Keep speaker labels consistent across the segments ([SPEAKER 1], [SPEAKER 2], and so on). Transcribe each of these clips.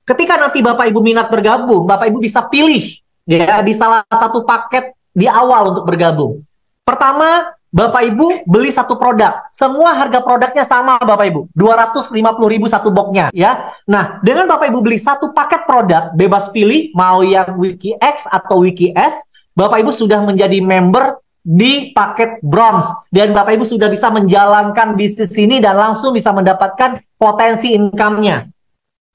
[SPEAKER 1] Ketika nanti Bapak Ibu minat bergabung, Bapak Ibu bisa pilih ya di salah satu paket di awal untuk bergabung. Pertama, Bapak Ibu beli satu produk. Semua harga produknya sama Bapak Ibu. 250.000 satu boxnya ya. Nah, dengan Bapak Ibu beli satu paket produk, bebas pilih mau yang Wiki X atau Wiki S, Bapak Ibu sudah menjadi member di paket bronze. Dan Bapak Ibu sudah bisa menjalankan bisnis ini dan langsung bisa mendapatkan potensi income-nya.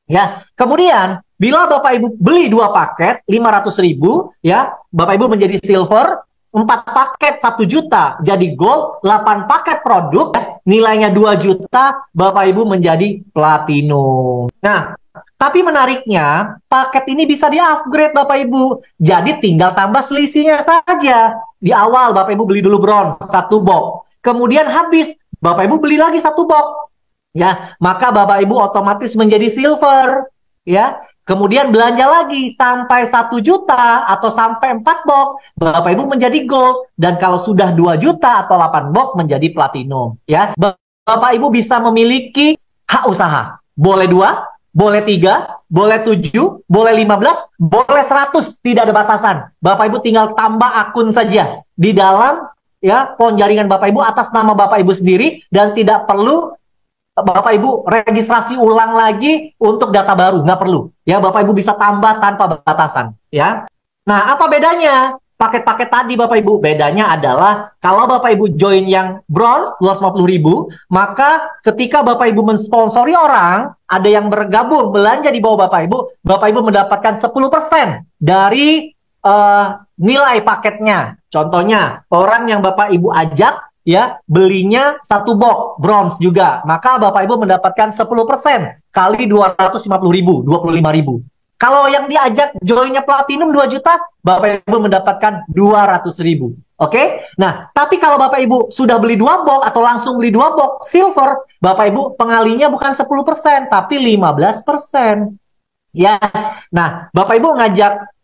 [SPEAKER 1] Ya, kemudian bila Bapak Ibu beli 2 paket 500.000 ya, Bapak Ibu menjadi silver, 4 paket 1 juta jadi gold, 8 paket produk ya, nilainya 2 juta, Bapak Ibu menjadi platinum. Nah, tapi menariknya paket ini bisa di-upgrade Bapak Ibu. Jadi tinggal tambah selisihnya saja. Di awal Bapak Ibu beli dulu bronze 1 box. Kemudian habis Bapak Ibu beli lagi 1 box. Ya, maka Bapak Ibu otomatis menjadi silver, ya. Kemudian belanja lagi sampai 1 juta atau sampai 4 box, Bapak Ibu menjadi gold. Dan kalau sudah 2 juta atau 8 box menjadi platinum, ya. Bapak Ibu bisa memiliki hak usaha. Boleh 2, boleh 3, boleh 7, boleh 15, boleh 100, tidak ada batasan. Bapak Ibu tinggal tambah akun saja di dalam ya pohon jaringan Bapak Ibu atas nama Bapak Ibu sendiri dan tidak perlu Bapak Ibu registrasi ulang lagi untuk data baru, nggak perlu. Ya, Bapak Ibu bisa tambah tanpa batasan. Ya. Nah, apa bedanya? Paket-paket tadi Bapak Ibu, bedanya adalah kalau Bapak Ibu join yang bronze 250.000, maka ketika Bapak Ibu mensponsori orang, ada yang bergabung belanja di bawah Bapak Ibu mendapatkan 10% dari nilai paketnya. Contohnya, orang yang Bapak Ibu ajak ya belinya 1 box bronze juga, maka Bapak Ibu mendapatkan 10% kali 250.000, 25.000. Kalau yang diajak joinnya platinum 2 juta, Bapak Ibu mendapatkan 200.000. Oke? Nah, tapi kalau Bapak Ibu sudah beli 2 box atau langsung beli 2 box silver, Bapak Ibu pengalinya bukan 10%, tapi 15%. Ya. Nah, Bapak Ibu ngajak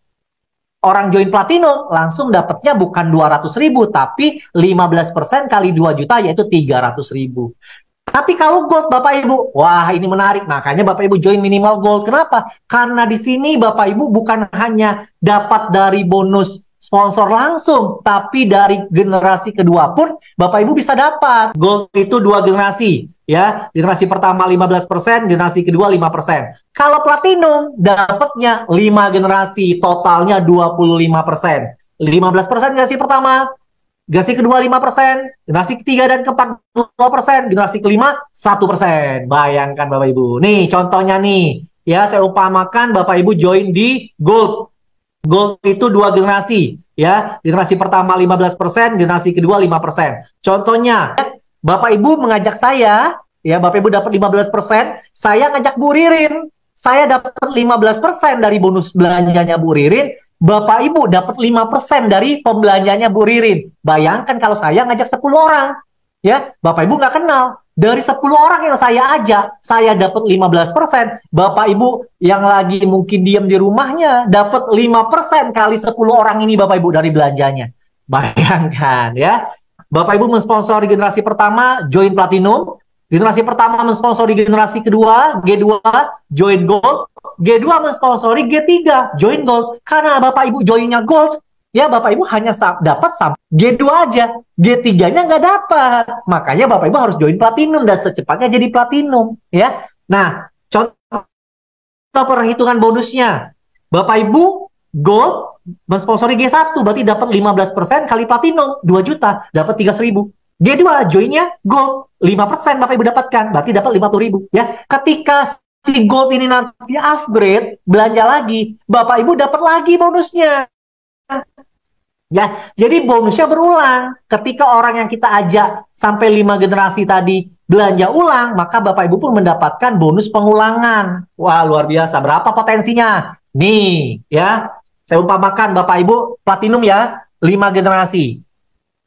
[SPEAKER 1] orang join platinum langsung dapatnya bukan 200.000 tapi 15% kali 2 juta yaitu 300.000. Tapi kalau gold Bapak Ibu, wah ini menarik. Makanya Bapak Ibu join minimal gold. Kenapa? Karena di sini Bapak Ibu bukan hanya dapat dari bonus sponsor langsung, tapi dari generasi kedua pun Bapak Ibu bisa dapat. Gold itu 2 generasi. Ya, generasi pertama 15%, generasi kedua 5%. Kalau platinum dapatnya 5 generasi, totalnya 25%. 15% generasi pertama, generasi kedua 5%, generasi ketiga dan keempat 2%, generasi kelima 1%. Bayangkan Bapak Ibu. Nih contohnya nih, ya saya umpamakan Bapak Ibu join di gold. Gold itu 2 generasi, ya. Generasi pertama 15%, generasi kedua 5%. Contohnya, Bapak Ibu mengajak saya, ya Bapak Ibu dapat 15%, saya ngajak Bu Ririn, saya dapat 15% dari bonus belanjanya Bu Ririn, Bapak Ibu dapat 5% dari pembelanjanya Bu Ririn. Bayangkan kalau saya ngajak 10 orang, ya Bapak Ibu nggak kenal. Dari 10 orang yang saya ajak, saya dapat 15%. Bapak Ibu yang lagi mungkin diam di rumahnya, dapat 5% kali 10 orang ini Bapak Ibu dari belanjanya. Bayangkan ya. Bapak Ibu mensponsori generasi pertama, join platinum. Generasi pertama mensponsori generasi kedua, G2, join gold. G2 mensponsori G3, join gold. Karena Bapak Ibu joinnya gold, ya Bapak Ibu hanya dapat sampai G2 aja. G3-nya nggak dapat. Makanya Bapak Ibu harus join platinum dan secepatnya jadi platinum. Ya. Nah, contoh perhitungan bonusnya. Bapak Ibu gold mensponsori G1, berarti dapat 15% kali platinum, 2 juta, dapat 300.000. G2 joinnya gold, 5% Bapak Ibu dapatkan, berarti dapat 50.000. Ya. Ketika si gold ini nanti upgrade, belanja lagi, Bapak Ibu dapat lagi bonusnya. Ya, jadi bonusnya berulang. Ketika orang yang kita ajak sampai 5 generasi tadi belanja ulang, maka Bapak Ibu pun mendapatkan bonus pengulangan. Wah, luar biasa. Berapa potensinya? Nih, ya. Saya umpamakan Bapak Ibu platinum ya, 5 generasi.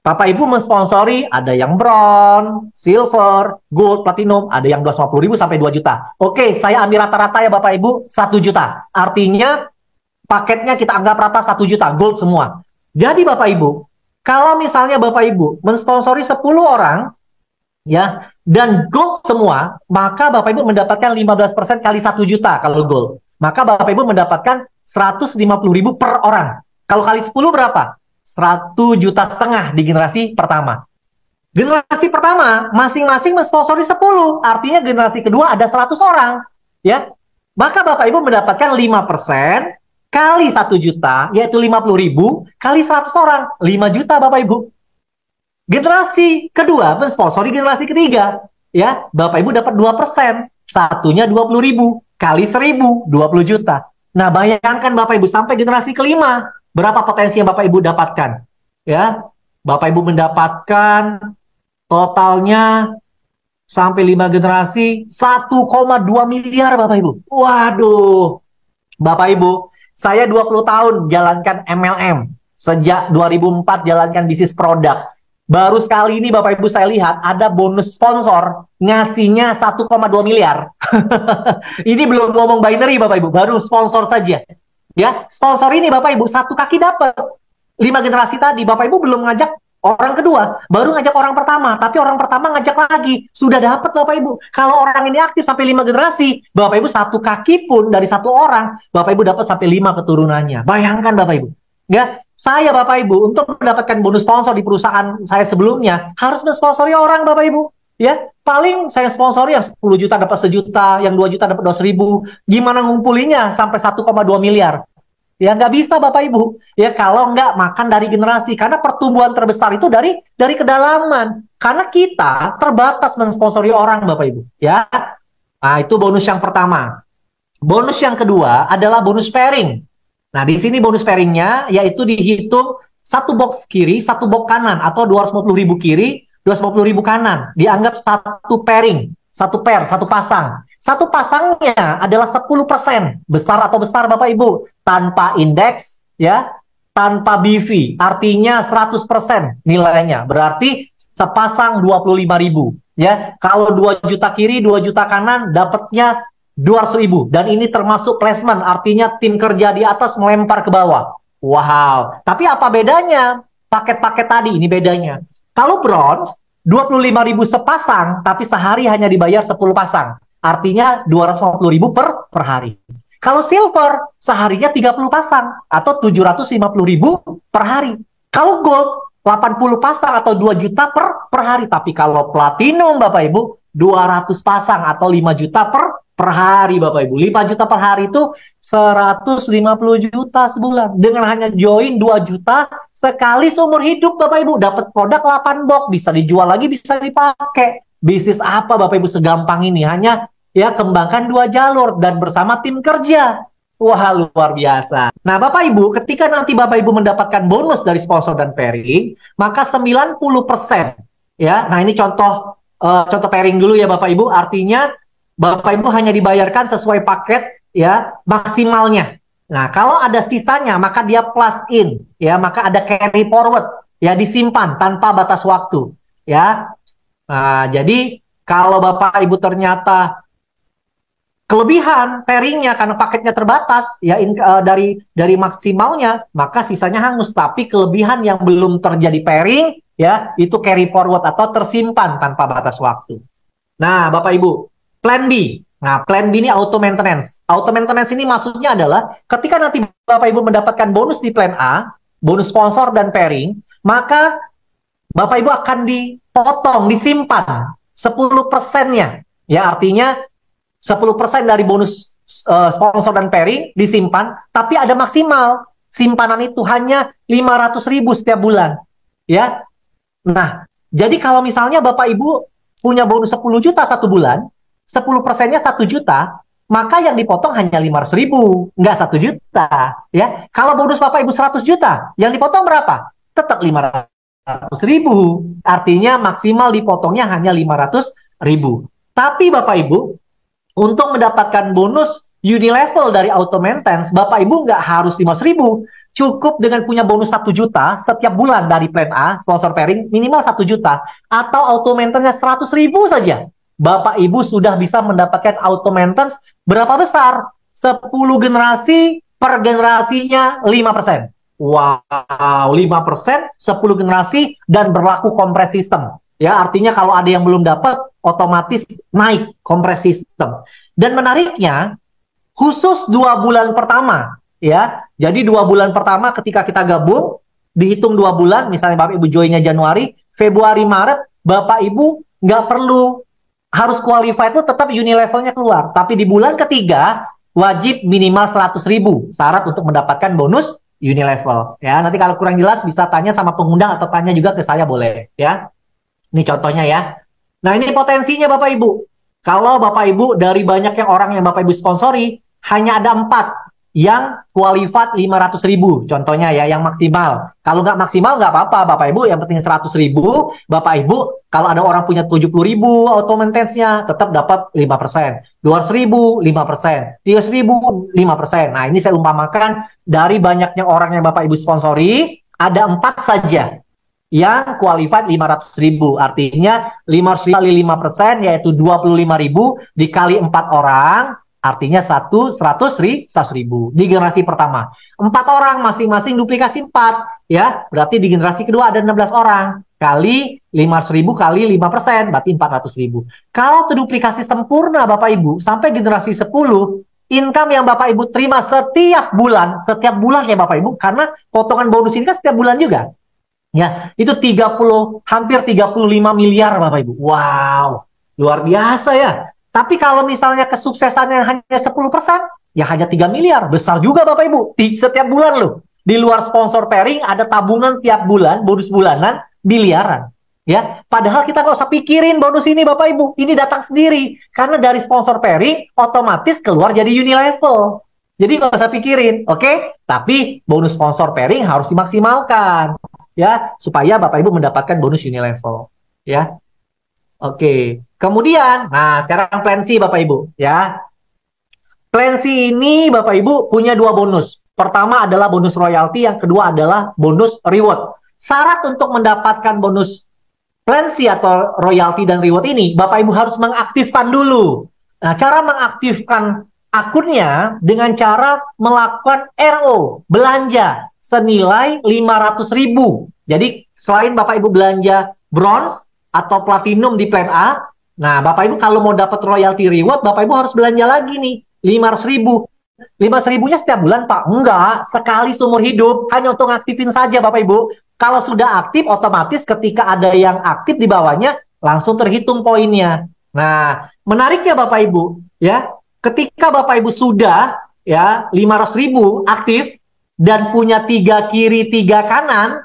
[SPEAKER 1] Bapak Ibu mensponsori, ada yang bronze, silver, gold, platinum, ada yang 250.000 sampai 2 juta. Oke, saya ambil rata-rata ya Bapak Ibu, 1 juta. Artinya paketnya kita anggap rata 1 juta, gold semua. Jadi Bapak Ibu, kalau misalnya Bapak Ibu mensponsori 10 orang, ya, dan gold semua, maka Bapak Ibu mendapatkan 15% kali 1 juta kalau gold. maka Bapak Ibu mendapatkan 150.000 per orang. Kalau kali 10 berapa? 1,5 juta di generasi pertama. Generasi pertama masing-masing mensponsori 10, artinya generasi kedua ada 100 orang, ya. Maka Bapak Ibu mendapatkan 5% kali 1 juta, yaitu 50.000 kali 100 orang, 5 juta Bapak Ibu. Generasi kedua mensponsori generasi ketiga, ya. Bapak Ibu dapat 2%, satunya 20.000 kali 1.000, 20 juta. Nah, bayangkan Bapak Ibu sampai generasi kelima, berapa potensi yang Bapak Ibu dapatkan? Ya, Bapak Ibu mendapatkan totalnya sampai 5 generasi 1,2 miliar Bapak Ibu. Waduh. Bapak Ibu, saya 20 tahun jalankan MLM. Sejak 2004 jalankan bisnis produk. Baru sekali ini Bapak Ibu saya lihat ada bonus sponsor ngasihnya 1,2 miliar. Ini belum ngomong binary Bapak Ibu, baru sponsor saja. Ya, sponsor ini Bapak Ibu satu kaki dapat. 5 generasi tadi Bapak Ibu belum ngajak orang kedua, baru ngajak orang pertama, tapi orang pertama ngajak lagi, sudah dapat Bapak Ibu. Kalau orang ini aktif sampai 5 generasi, Bapak Ibu satu kaki pun dari satu orang, Bapak Ibu dapat sampai 5 keturunannya. Bayangkan Bapak Ibu. Ya, saya Bapak Ibu untuk mendapatkan bonus sponsor di perusahaan saya sebelumnya harus mensponsori orang Bapak Ibu. Ya, paling saya sponsori yang 10 juta dapat 1 juta, yang 2 juta dapat 200.000. Gimana ngumpulinya sampai 1,2 miliar? Ya nggak bisa Bapak Ibu. Ya kalau nggak makan dari generasi. Karena pertumbuhan terbesar itu dari kedalaman. Karena kita terbatas mensponsori orang Bapak Ibu. Ya, nah itu bonus yang pertama. Bonus yang kedua adalah bonus pairing. Nah di sini bonus pairingnya yaitu dihitung satu box kiri, satu box kanan. Atau 250.000 kiri, 250.000 kanan. Dianggap satu pairing. Satu pair, satu pasang. Satu pasangnya adalah 10%. Besar atau besar Bapak Ibu. Tanpa indeks, ya, tanpa BV. Artinya 100% nilainya. Berarti sepasang 25.000. Ya, kalau 2 juta kiri, 2 juta kanan, dapatnya 200.000. Dan ini termasuk placement. Artinya tim kerja di atas melempar ke bawah. Wow. Tapi apa bedanya? Paket-paket tadi, ini bedanya. Kalau bronze, 25.000 sepasang, tapi sehari hanya dibayar 10 pasang. Artinya 250.000 per hari. Kalau silver, seharinya 30 pasang atau 750.000 per hari. Kalau gold, 80 pasang atau 2 juta per hari. Tapi kalau platinum, Bapak Ibu, 200 pasang atau 5 juta per hari, Bapak Ibu. 5 juta per hari itu 150 juta sebulan. Dengan hanya join 2 juta sekali seumur hidup, Bapak Ibu. Dapat produk 8 box, bisa dijual lagi, bisa dipakai. Bisnis apa, Bapak Ibu, segampang ini? Hanya ya kembangkan 2 jalur dan bersama tim kerja. Wah, luar biasa. Nah, Bapak Ibu, ketika nanti Bapak Ibu mendapatkan bonus dari sponsor dan pairing, maka 90%, ya. Nah, ini contoh pairing dulu ya Bapak Ibu. Artinya Bapak Ibu hanya dibayarkan sesuai paket ya maksimalnya. Nah, kalau ada sisanya maka dia plus in, ya, maka ada carry forward, ya, disimpan tanpa batas waktu, ya. Nah, jadi kalau Bapak Ibu ternyata kelebihan pairingnya karena paketnya terbatas ya dari maksimalnya, maka sisanya hangus. Tapi kelebihan yang belum terjadi pairing ya itu carry forward atau tersimpan tanpa batas waktu. Nah, Bapak Ibu, plan B. Nah, plan B ini auto maintenance. Auto maintenance ini maksudnya adalah ketika nanti Bapak Ibu mendapatkan bonus di plan A, bonus sponsor dan pairing, maka Bapak Ibu akan dipotong, disimpan 10%-nya. Ya, artinya 10% dari bonus sponsor dan pairing disimpan, tapi ada maksimal. Simpanan itu hanya 500.000 setiap bulan. Ya. Nah, jadi kalau misalnya Bapak Ibu punya bonus 10 juta satu bulan, 10%-nya 1 juta, maka yang dipotong hanya 500.000, nggak 1 juta. Ya. Kalau bonus Bapak Ibu 100 juta, yang dipotong berapa? Tetap 500.000. Artinya maksimal dipotongnya hanya 500.000. Tapi Bapak Ibu, untuk mendapatkan bonus unilevel dari auto maintenance, Bapak Ibu nggak harus 500.000. Cukup dengan punya bonus 1 juta setiap bulan dari plan A, sponsor pairing, minimal 1 juta. Atau auto maintenance 100.000 saja. Bapak Ibu sudah bisa mendapatkan auto maintenance berapa besar? 10 generasi per generasinya 5%. Wow, 5%, 10 generasi dan berlaku kompres sistem. Ya, artinya kalau ada yang belum dapat, otomatis naik kompres sistem. Dan menariknya, khusus 2 bulan pertama, ya. Jadi 2 bulan pertama ketika kita gabung, dihitung 2 bulan, misalnya Bapak Ibu joinnya Januari, Februari, Maret, Bapak Ibu nggak perlu harus qualified itu tetap Unilevelnya keluar. Tapi di bulan ketiga, wajib minimal 100.000 syarat untuk mendapatkan bonus Unilevel. Ya, nanti kalau kurang jelas bisa tanya sama pengundang atau tanya juga ke saya boleh. Ya, ini contohnya ya. Nah, ini potensinya Bapak Ibu. Kalau Bapak Ibu dari banyaknya orang yang Bapak Ibu sponsori, hanya ada 4 yang qualified 500.000. Contohnya ya, yang maksimal. Kalau nggak maksimal, nggak apa-apa Bapak Ibu. Yang penting 100.000. Bapak Ibu, kalau ada orang punya 70.000 auto maintenance-nya, tetap dapat 5%. 200.000, 5%. 300.000, 5%. Nah, ini saya umpamakan dari banyaknya orang yang Bapak Ibu sponsori, ada 4 saja yang qualified 500.000. Artinya 500.000 kali 5%, yaitu 25.000 dikali 4 orang, artinya 100.000 di generasi pertama. 4 orang masing-masing duplikasi 4. Ya, berarti di generasi kedua ada 16 orang. Kali 500.000 kali 5%, berarti 400.000. Kalau terduplikasi sempurna Bapak Ibu, sampai generasi 10, income yang Bapak Ibu terima setiap bulan ya Bapak Ibu, karena potongan bonus ini kan setiap bulan juga. Ya, itu hampir 35 miliar Bapak Ibu. Wow, luar biasa ya. Tapi kalau misalnya kesuksesannya hanya 10%, ya hanya 3 miliar. Besar juga Bapak Ibu. Setiap bulan loh. Di luar sponsor pairing ada tabungan tiap bulan, bonus bulanan, miliaran. Ya, padahal kita nggak usah pikirin bonus ini Bapak Ibu. Ini datang sendiri. Karena dari sponsor pairing, otomatis keluar jadi Unilevel. Jadi nggak usah pikirin, oke? Tapi bonus sponsor pairing harus dimaksimalkan. Ya, supaya Bapak Ibu mendapatkan bonus Unilevel. Ya. Oke, kemudian, nah sekarang plan C Bapak Ibu, ya. Plan C ini Bapak Ibu punya 2 bonus. Pertama adalah bonus royalti, yang kedua adalah bonus reward. Syarat untuk mendapatkan bonus plan C atau royalti dan reward ini, Bapak Ibu harus mengaktifkan dulu. Nah, cara mengaktifkan akunnya dengan cara melakukan RO, belanja senilai 500.000. Jadi, selain Bapak Ibu belanja bronze atau platinum di plan A, nah Bapak Ibu kalau mau dapat royalty reward, Bapak Ibu harus belanja lagi nih, 500.000. 500.000-nya setiap bulan, Pak? Enggak, sekali seumur hidup, hanya untuk ngaktifin saja Bapak Ibu. Kalau sudah aktif, otomatis ketika ada yang aktif di bawahnya, langsung terhitung poinnya. Nah, menariknya Bapak Ibu, ya, ketika Bapak Ibu sudah ya 500.000 aktif dan punya 3 kiri 3 kanan,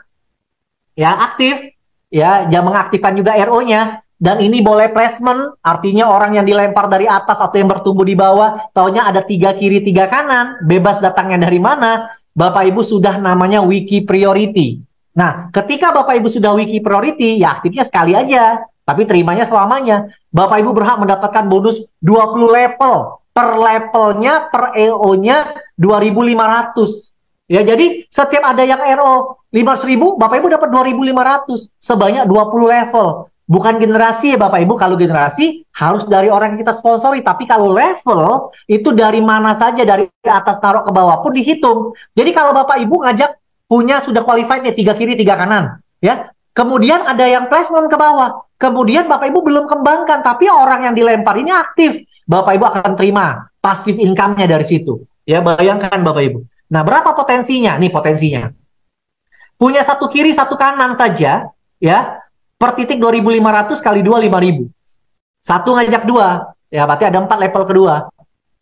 [SPEAKER 1] ya aktif, ya, jangan mengaktifkan juga RO-nya. Dan ini boleh placement, artinya orang yang dilempar dari atas atau yang bertumbuh di bawah, taunya ada 3 kiri 3 kanan, bebas datangnya dari mana, Bapak Ibu sudah namanya wiki priority. Nah, ketika Bapak Ibu sudah wiki priority, ya aktifnya sekali aja, tapi terimanya selamanya. Bapak Ibu berhak mendapatkan bonus 20 level, per levelnya, per EO-nya 2.500. Ya, jadi setiap ada yang RO 500.000, Bapak Ibu dapat 2.500 sebanyak 20 level. Bukan generasi ya Bapak Ibu. Kalau generasi harus dari orang yang kita sponsori, tapi kalau level itu dari mana saja, dari atas taruh ke bawah pun dihitung. Jadi kalau Bapak Ibu ngajak punya sudah qualified nih 3 kiri 3 kanan, ya. Kemudian ada yang placement ke bawah. Kemudian Bapak Ibu belum kembangkan, tapi orang yang dilempar ini aktif. Bapak Ibu akan terima passive income-nya dari situ. Ya, bayangkan Bapak Ibu. Nah, berapa potensinya? Nih potensinya. Punya 1 kiri 1 kanan saja, ya, per titik 2.500 kali 2, 5.000. 1 ngajak 2, ya, berarti ada 4 level kedua.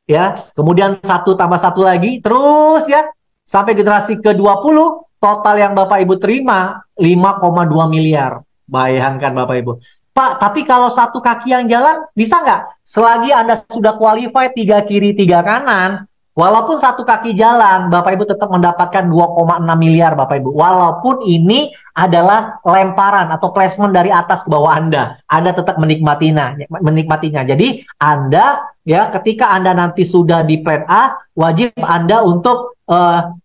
[SPEAKER 1] Ya, kemudian 1 tambah 1 lagi, terus ya, sampai generasi ke-20, total yang Bapak Ibu terima 5,2 miliar. Bayangkan Bapak Ibu. Pak, tapi kalau 1 kaki yang jalan, bisa nggak? Selagi Anda sudah qualified 3 kiri 3 kanan, walaupun 1 kaki jalan, Bapak Ibu tetap mendapatkan 2,6 miliar Bapak Ibu. Walaupun ini adalah lemparan atau placement dari atas ke bawah Anda. Anda tetap menikmatinya. Jadi Anda, ya, ketika Anda nanti sudah di plan A, wajib Anda untuk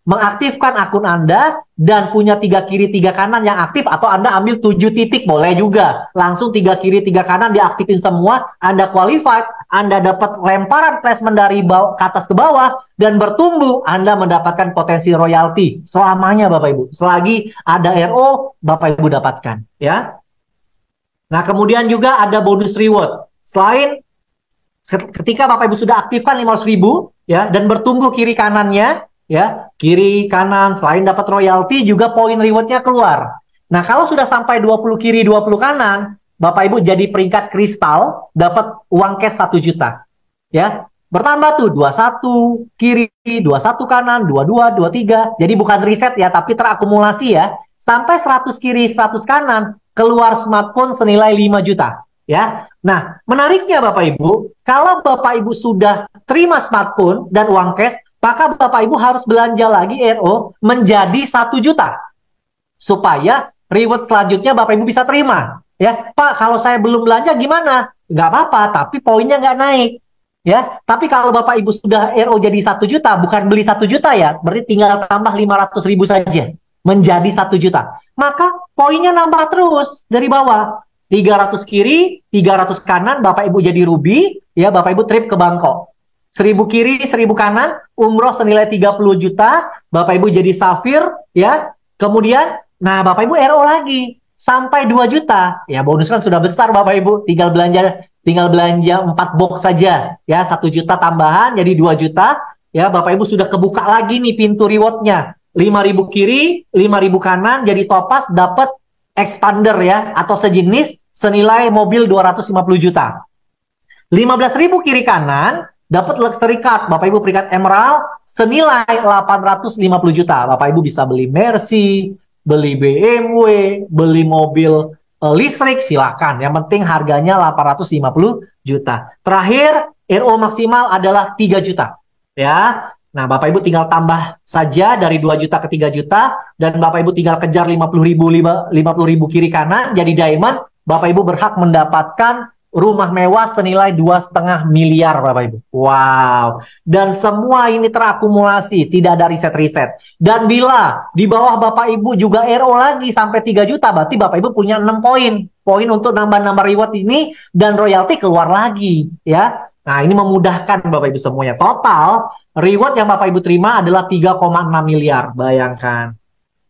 [SPEAKER 1] mengaktifkan akun Anda dan punya 3 kiri 3 kanan yang aktif, atau Anda ambil 7 titik, boleh juga. Langsung 3 kiri 3 kanan diaktifin semua, Anda qualified, Anda dapat lemparan placement dari bawah, ke atas ke bawah, dan bertumbuh, Anda mendapatkan potensi royalti selamanya Bapak Ibu. Selagi ada RO, Bapak Ibu dapatkan. Ya. Nah, kemudian juga ada bonus reward. Selain ketika Bapak Ibu sudah aktifkan 500.000, ya, dan bertumbuh kiri kanannya, ya, kiri kanan, selain dapat royalti juga poin rewardnya keluar. Nah, kalau sudah sampai 20 kiri 20 kanan, Bapak Ibu jadi peringkat kristal, dapat uang cash 1 juta, ya. Bertambah tuh 21 kiri, 21 kanan, 22, 23. Jadi bukan riset ya, tapi terakumulasi ya. Sampai 100 kiri, 100 kanan, keluar smartphone senilai 5 juta, ya. Nah, menariknya Bapak Ibu, kalau Bapak Ibu sudah terima smartphone dan uang cash, maka Bapak Ibu harus belanja lagi RO menjadi 1 juta. Supaya reward selanjutnya Bapak Ibu bisa terima. Ya, Pak, kalau saya belum belanja gimana? Nggak apa-apa, tapi poinnya nggak naik. Ya, tapi kalau Bapak Ibu sudah RO jadi 1 juta, bukan beli 1 juta ya, berarti tinggal tambah 500 ribu saja, menjadi 1 juta. Maka poinnya nambah terus dari bawah. 300 kiri, 300 kanan, Bapak Ibu jadi ruby, ya Bapak Ibu trip ke Bangkok. 1000 kiri, 1000 kanan, umroh senilai 30 juta, Bapak Ibu jadi safir, ya. Kemudian, nah Bapak Ibu RO lagi, sampai 2 juta. Ya bonus kan sudah besar Bapak Ibu, tinggal belanja 4 box saja, ya 1 juta tambahan jadi 2 juta, ya Bapak Ibu sudah kebuka lagi nih pintu rewardnya, 5.000 kiri, 5.000 kanan, jadi topas dapat expander ya, atau sejenis senilai mobil 250 juta. 15.000 kiri kanan, dapat luxury card, Bapak Ibu peringkat emerald, senilai 850 juta. Bapak Ibu bisa beli Mercy, beli BMW, beli mobil listrik, silakan. Yang penting harganya 850 juta. Terakhir, RO maksimal adalah 3 juta. Ya. Nah, Bapak Ibu tinggal tambah saja dari 2 juta ke 3 juta, dan Bapak Ibu tinggal kejar 50.000 kiri kanan, jadi diamond. Bapak Ibu berhak mendapatkan rumah mewah senilai 2,5 miliar, Bapak Ibu. Wow. Dan semua ini terakumulasi, tidak ada riset-riset. Dan bila di bawah Bapak Ibu juga RO lagi sampai 3 juta, berarti Bapak Ibu punya 6 poin. Poin untuk nambah-nambah reward ini, dan royalti keluar lagi, ya. Nah, ini memudahkan Bapak Ibu semuanya. Total, reward yang Bapak Ibu terima adalah 3,6 miliar. Bayangkan.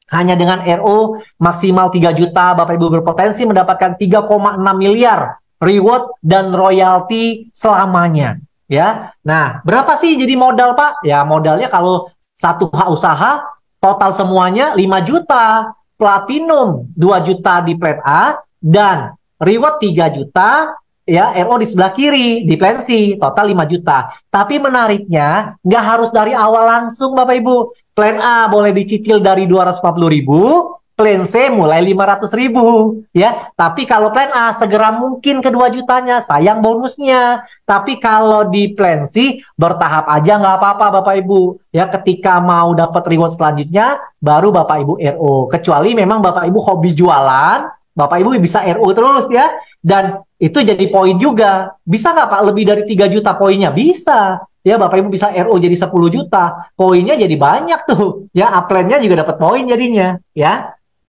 [SPEAKER 1] Hanya dengan RO maksimal 3 juta, Bapak Ibu berpotensi mendapatkan 3,6 miliar reward dan royalti selamanya, ya. Nah, berapa sih jadi modal, Pak? Ya, modalnya kalau satu hak usaha, total semuanya 5 juta, platinum 2 juta di plan A, dan reward 3 juta, ya, RO di sebelah kiri, di plan C, total 5 juta. Tapi menariknya, nggak harus dari awal langsung, Bapak Ibu. Plan A boleh dicicil dari 250.000, plan C mulai 500.000, ya. Tapi kalau plan A segera mungkin ke 2 jutanya, sayang bonusnya. Tapi kalau di plan C bertahap aja nggak apa-apa Bapak Ibu. Ya, ketika mau dapat reward selanjutnya baru Bapak Ibu RO. Kecuali memang Bapak Ibu hobi jualan, Bapak Ibu bisa RO terus ya. Dan itu jadi poin juga. Bisa nggak Pak lebih dari 3 juta poinnya? Bisa. Ya, Bapak Ibu bisa RO jadi 10 juta. Poinnya jadi banyak tuh. Ya, upline-nya juga dapat poin jadinya, ya.